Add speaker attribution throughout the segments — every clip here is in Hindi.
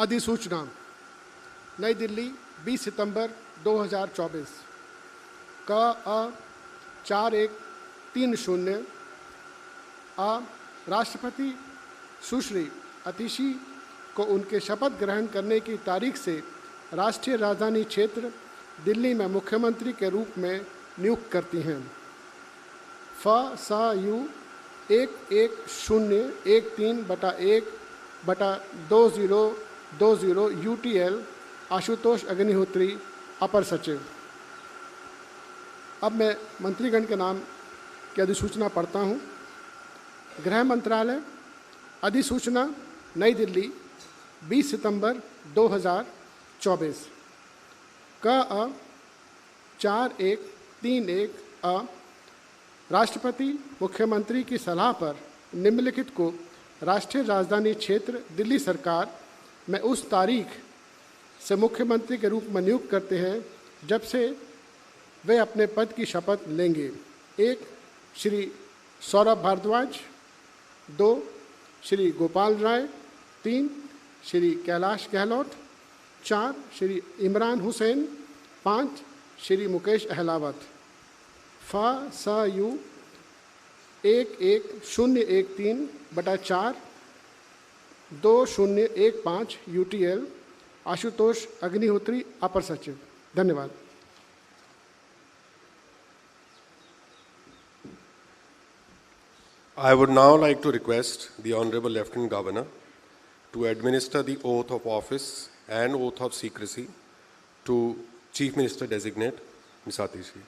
Speaker 1: अधिसूचना नई दिल्ली 20 सितंबर 2024 क अ 4130 अ राष्ट्रपति सुश्री अतिशी को उनके शपथ ग्रहण करने की तारीख से राष्ट्रीय राजधानी क्षेत्र दिल्ली में मुख्यमंत्री के रूप में नियुक्त करती हैं। फ स यू 11113/1/2020 UTL आशुतोष अग्निहोत्री, अपर सचिव। अब मैं मंत्रीगण के नाम की अधिसूचना पढ़ता हूँ। गृह मंत्रालय, अधिसूचना नई दिल्ली 20 सितंबर 2024 क अ 4131 अ राष्ट्रपति मुख्यमंत्री की सलाह पर निम्नलिखित को राष्ट्रीय राजधानी क्षेत्र दिल्ली सरकार में उस तारीख से मुख्यमंत्री के रूप में नियुक्त करते हैं जब से वे अपने पद की शपथ लेंगे। 1 श्री सौरभ भारद्वाज, 2 श्री गोपाल राय, 3 श्री कैलाश गहलोत, 4 श्री इमरान हुसैन, 5 श्री मुकेश अहलावत। फ स यू 11013/4/2015 UTL आशुतोष अग्निहोत्री, अपर सचिव। धन्यवाद।
Speaker 2: I would now like to request the Honorable Lieutenant Governor to administer the oath of office and oath of secrecy to Chief Minister Designate Ms. Atishi.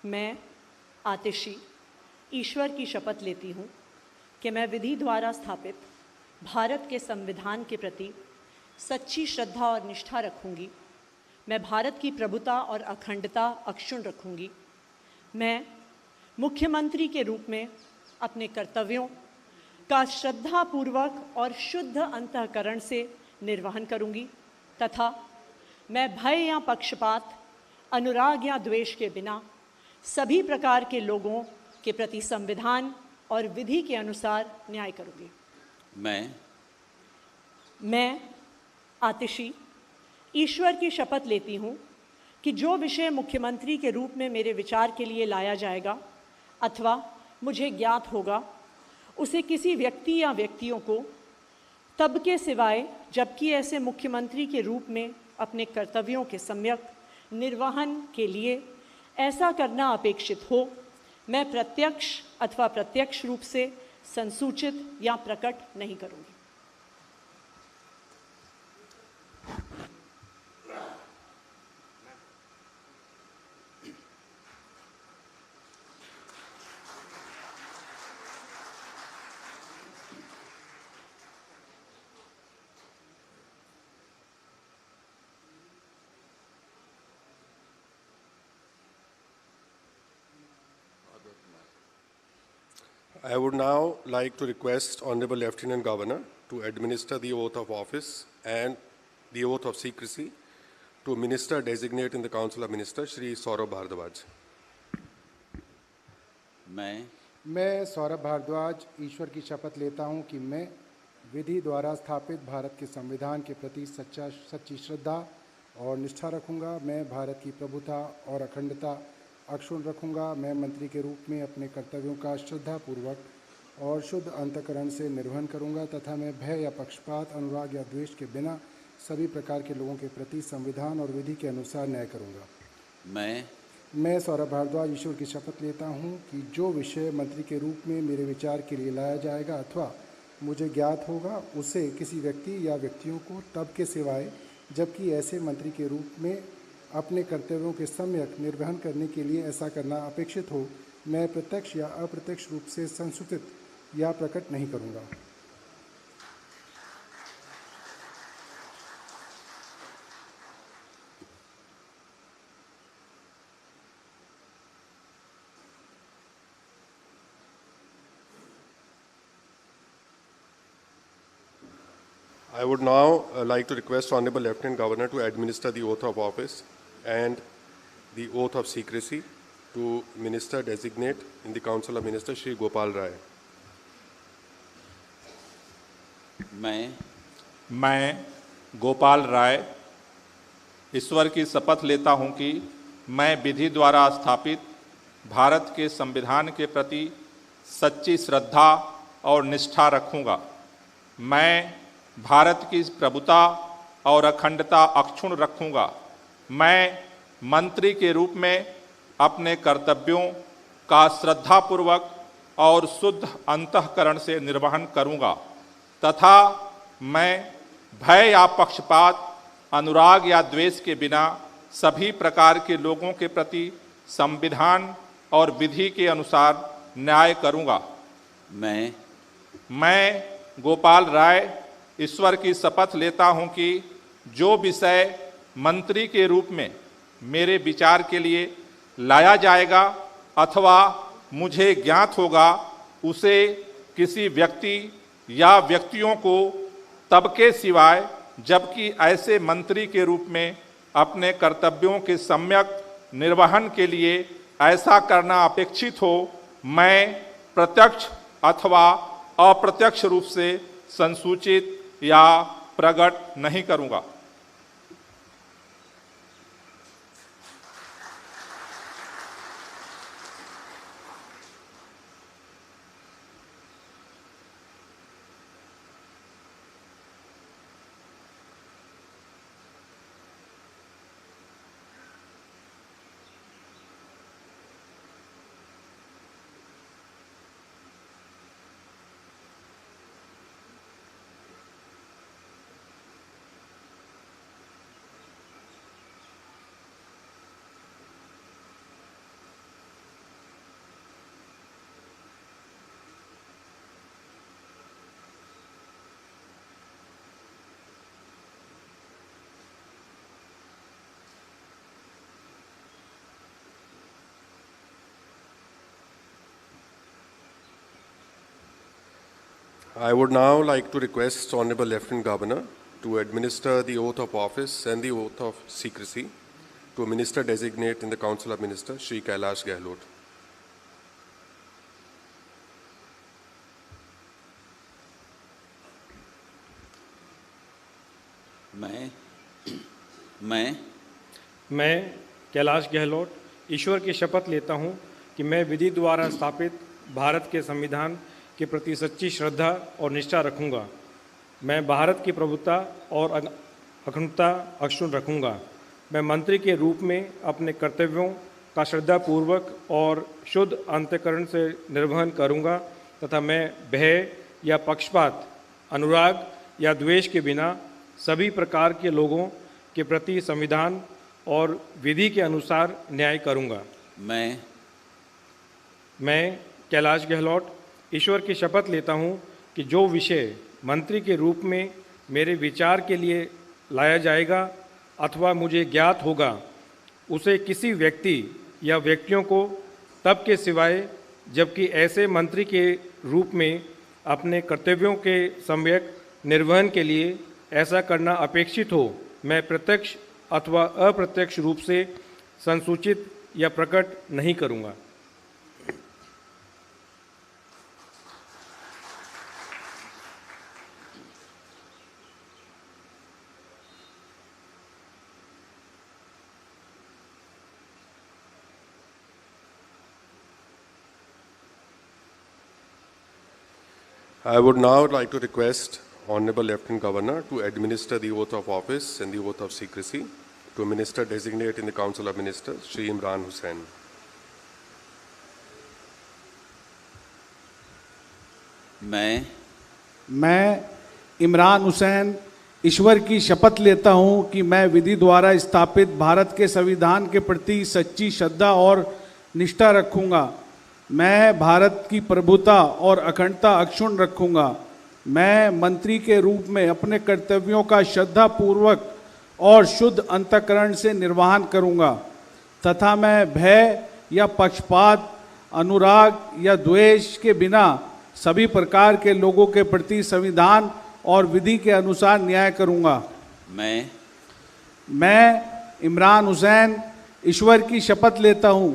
Speaker 3: मैं आतिशी ईश्वर की शपथ लेती हूँ कि मैं विधि द्वारा स्थापित भारत के संविधान के प्रति सच्ची श्रद्धा और निष्ठा रखूँगी। मैं भारत की प्रभुता और अखंडता अक्षुण्ण रखूँगी। मैं मुख्यमंत्री के रूप में अपने कर्तव्यों का श्रद्धापूर्वक और शुद्ध अंतःकरण से निर्वहन करूँगी तथा मैं भय या पक्षपात, अनुराग या द्वेष के बिना सभी प्रकार के लोगों के प्रति संविधान और विधि के अनुसार न्याय करूँगी। मैं आतिशी ईश्वर की शपथ लेती हूँ कि जो विषय मुख्यमंत्री के रूप में मेरे विचार के लिए लाया जाएगा अथवा मुझे ज्ञात होगा, उसे किसी व्यक्ति या व्यक्तियों को तब के सिवाय जबकि ऐसे मुख्यमंत्री के रूप में अपने कर्तव्यों के सम्यक निर्वहन के लिए ऐसा करना अपेक्षित हो, मैं प्रत्यक्ष अथवा प्रत्यक्ष रूप से संसूचित या प्रकट नहीं करूँगी।
Speaker 2: I would now like to request Honorable Lieutenant Governor to administer the oath of office and the oath of secrecy to Minister Designate in the Council of Ministers, Shri Saurabh Bhardwaj.
Speaker 4: मैं सौरभ भारद्वाज ईश्वर की शपथ लेता हूं कि मैं विधि द्वारा स्थापित भारत के संविधान के प्रति सच्ची श्रद्धा और निष्ठा रखूंगा। मैं भारत की प्रभुता और अखंडता अक्षुण्ण रखूंगा। मैं मंत्री के रूप में अपने कर्तव्यों का श्रद्धापूर्वक और शुद्ध अंतःकरण से निर्वहन करूंगा तथा मैं भय या पक्षपात, अनुराग या द्वेष के बिना सभी प्रकार के लोगों के प्रति संविधान और विधि के अनुसार न्याय करूंगा। मैं सौरभ भारद्वाज ईश्वर की शपथ लेता हूं कि जो विषय मंत्री के रूप में मेरे विचार के लिए लाया जाएगा अथवा मुझे ज्ञात होगा, उसे किसी व्यक्ति या व्यक्तियों को तब के सिवाय जबकि ऐसे मंत्री के रूप में अपने कर्तव्यों के सम्यक निर्वहन करने के लिए ऐसा करना अपेक्षित हो, मैं प्रत्यक्ष या अप्रत्यक्ष रूप से संसूचित या प्रकट नहीं करूँगा।
Speaker 2: I would now like to request Honorable Lieutenant Governor to administer the oath of office and the oath of secrecy to Minister Designate in the Council of Ministers, Shri Gopal Rai.
Speaker 5: मैं गोपाल राय ईश्वर की शपथ लेता हूं कि मैं विधि द्वारा स्थापित भारत के संविधान के प्रति सच्ची श्रद्धा और निष्ठा रखूंगा। मैं भारत की प्रभुता और अखंडता अक्षुण्ण रखूंगा। मैं मंत्री के रूप में अपने कर्तव्यों का श्रद्धापूर्वक और शुद्ध अंतःकरण से निर्वहन करूंगा तथा मैं भय या पक्षपात, अनुराग या द्वेष के बिना सभी प्रकार के लोगों के प्रति संविधान और विधि के अनुसार न्याय करूंगा। मैं गोपाल राय ईश्वर की शपथ लेता हूं कि जो विषय मंत्री के रूप में मेरे विचार के लिए लाया जाएगा अथवा मुझे ज्ञात होगा, उसे किसी व्यक्ति या व्यक्तियों को तब के सिवाय जबकि ऐसे मंत्री के रूप में अपने कर्तव्यों के सम्यक निर्वहन के लिए ऐसा करना अपेक्षित हो, मैं प्रत्यक्ष अथवा अप्रत्यक्ष रूप से संसूचित या प्रकट नहीं करूंगा।
Speaker 2: I would now like to request Honorable Lieutenant Governor to administer the oath of office and the oath of secrecy to Minister Designate in the Council of Ministers, Shri Kailash Gehlot.
Speaker 6: मैं कैलाश गहलोत ईश्वर की शपथ लेता हूं कि मैं विधि द्वारा स्थापित भारत के संविधान के प्रति सच्ची श्रद्धा और निष्ठा रखूंगा। मैं भारत की प्रभुता और अखंडता अक्षुण्ण रखूंगा। मैं मंत्री के रूप में अपने कर्तव्यों का श्रद्धापूर्वक और शुद्ध अंतःकरण से निर्वहन करूंगा तथा मैं भय या पक्षपात, अनुराग या द्वेष के बिना सभी प्रकार के लोगों के प्रति संविधान और विधि के अनुसार न्याय करूंगा। मैं कैलाश गहलोत ईश्वर की शपथ लेता हूं कि जो विषय मंत्री के रूप में मेरे विचार के लिए लाया जाएगा अथवा मुझे ज्ञात होगा, उसे किसी व्यक्ति या व्यक्तियों को तब के सिवाय जबकि ऐसे मंत्री के रूप में अपने कर्तव्यों के सम्यक निर्वहन के लिए ऐसा करना अपेक्षित हो, मैं प्रत्यक्ष अथवा अप्रत्यक्ष रूप से संसूचित या प्रकट नहीं करूंगा।
Speaker 2: I would now like to request Honorable Lieutenant Governor to administer the oath of office and the oath of secrecy to Minister Designate in the Council of Ministers, Shri Imran Hussain.
Speaker 7: मैं इमरान हुसैन ईश्वर की शपथ लेता हूं कि मैं विधि द्वारा स्थापित भारत के संविधान के प्रति सच्ची श्रद्धा और निष्ठा रखूंगा। मैं भारत की प्रभुता और अखंडता अक्षुण्ण रखूंगा। मैं मंत्री के रूप में अपने कर्तव्यों का श्रद्धापूर्वक और शुद्ध अंतःकरण से निर्वहन करूंगा तथा मैं भय या पक्षपात, अनुराग या द्वेष के बिना सभी प्रकार के लोगों के प्रति संविधान और विधि के अनुसार न्याय करूंगा। मैं इमरान हुसैन ईश्वर की शपथ लेता हूं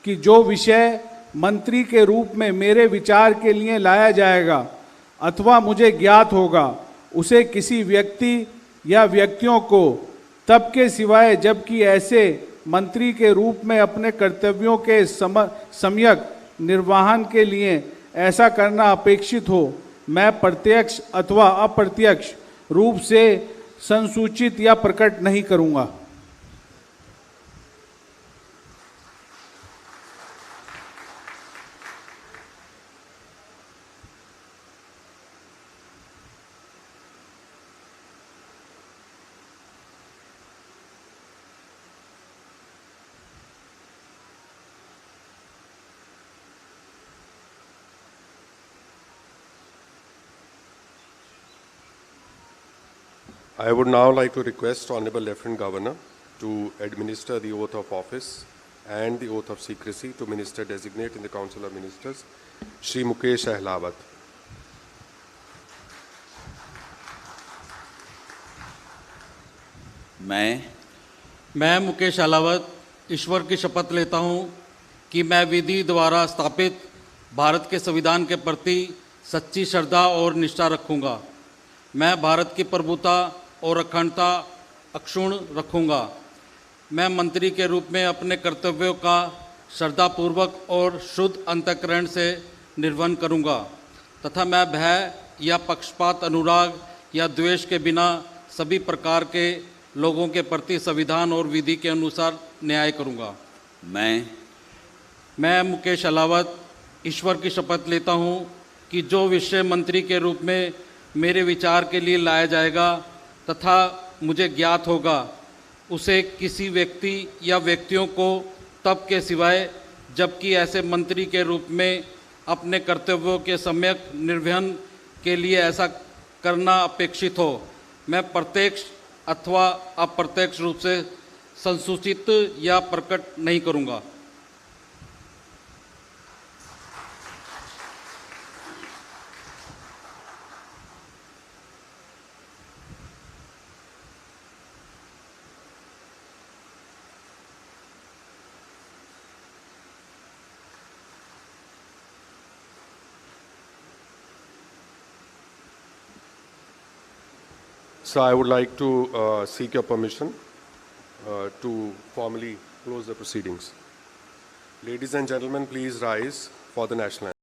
Speaker 7: कि जो विषय मंत्री के रूप में मेरे विचार के लिए लाया जाएगा अथवा मुझे ज्ञात होगा उसे किसी व्यक्ति या व्यक्तियों को तब के सिवाय जबकि ऐसे मंत्री के रूप में अपने कर्तव्यों के सम्यक निर्वहन के लिए ऐसा करना अपेक्षित हो, मैं प्रत्यक्ष अथवा अप्रत्यक्ष रूप से संसूचित या प्रकट नहीं करूंगा।
Speaker 2: I would now like to request Honorable Lieutenant Governor to administer the oath of office and the oath of secrecy to Minister Designate in the Council of Ministers, Shri Mukesh Ahlawat.
Speaker 8: मैं मुकेश अहलावत ईश्वर की शपथ लेता हूं कि मैं विधि द्वारा स्थापित भारत के संविधान के प्रति सच्ची श्रद्धा और निष्ठा रखूंगा। मैं भारत की प्रभुता और अखंडता अक्षुण्ण रखूंगा। मैं मंत्री के रूप में अपने कर्तव्यों का श्रद्धापूर्वक और शुद्ध अंतःकरण से निर्वहन करूंगा तथा मैं भय या पक्षपात, अनुराग या द्वेष के बिना सभी प्रकार के लोगों के प्रति संविधान और विधि के अनुसार न्याय करूंगा। मैं मुकेश अहलावत ईश्वर की शपथ लेता हूं कि जो विषय मंत्री के रूप में मेरे विचार के लिए लाया जाएगा तथा मुझे ज्ञात होगा उसे किसी व्यक्ति या व्यक्तियों को तब के सिवाय जबकि ऐसे मंत्री के रूप में अपने कर्तव्यों के सम्यक निर्वहन के लिए ऐसा करना अपेक्षित हो, मैं प्रत्यक्ष अथवा अप्रत्यक्ष रूप से संसूचित या प्रकट नहीं करूंगा।
Speaker 2: So I would like to seek your permission to formally close the proceedings. Ladies and gentlemen, please rise for the national anthem.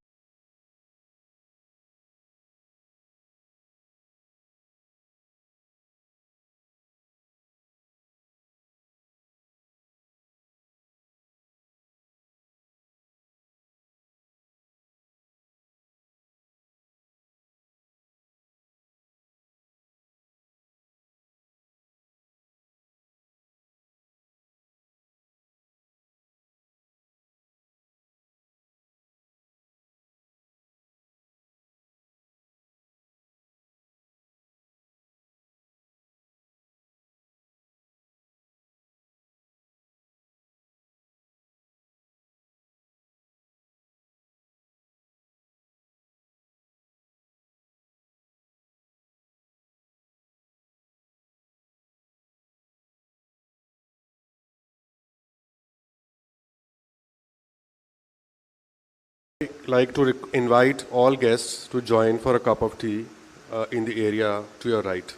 Speaker 2: I'd like to invite all guests to join for a cup of tea in the area to your right.